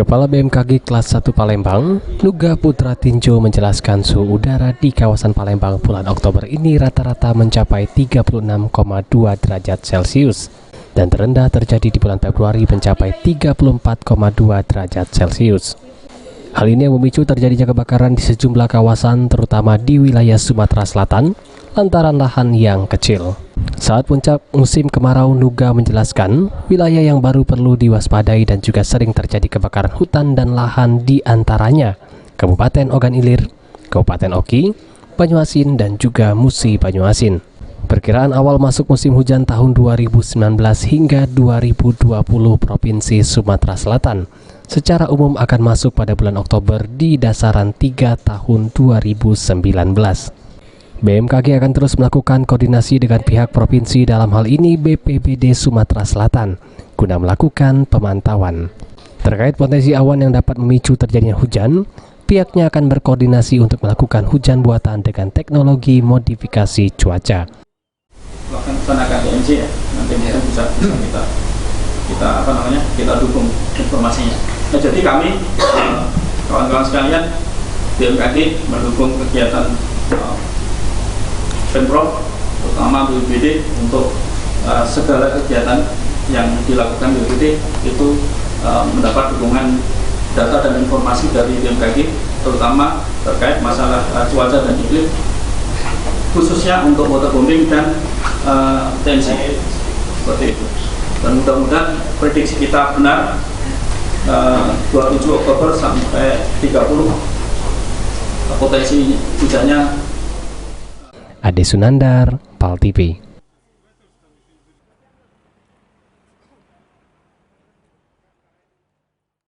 Kepala BMKG kelas 1 Palembang, Nuga Putra Tinjo menjelaskan suhu udara di kawasan Palembang bulan Oktober ini rata-rata mencapai 36,2 derajat Celcius dan terendah terjadi di bulan Februari mencapai 34,2 derajat Celcius. Hal ini yang memicu terjadinya kebakaran di sejumlah kawasan terutama di wilayah Sumatera Selatan lantaran lahan yang kecil. Saat puncak musim kemarau, Nuga menjelaskan wilayah yang baru perlu diwaspadai dan juga sering terjadi kebakaran hutan dan lahan di antaranya Kabupaten Ogan Ilir, Kabupaten Oki, Banyuasin, dan juga Musi Banyuasin. Perkiraan awal masuk musim hujan tahun 2019 hingga 2020 Provinsi Sumatera Selatan secara umum akan masuk pada bulan Oktober di dasaran 3 tahun 2019. BMKG akan terus melakukan koordinasi dengan pihak provinsi, dalam hal ini BPBD Sumatera Selatan, guna melakukan pemantauan. Terkait potensi awan yang dapat memicu terjadinya hujan, pihaknya akan berkoordinasi untuk melakukan hujan buatan dengan teknologi modifikasi cuaca. Tenaga DMC ya, nanti mungkin bisa kita dukung informasinya. Nah, jadi kami kawan-kawan sekalian, BMKG mendukung kegiatan Pemprov, terutama BPBD untuk segala kegiatan yang dilakukan BPBD itu mendapat dukungan data dan informasi dari BMKG, terutama terkait masalah cuaca dan iklim, khususnya untuk waterbombing dan TNC, seperti itu. Dan mudah-mudahan prediksi kita benar, 27 Oktober sampai 30 potensi hujannya. Ade Sunandar, PAL TV.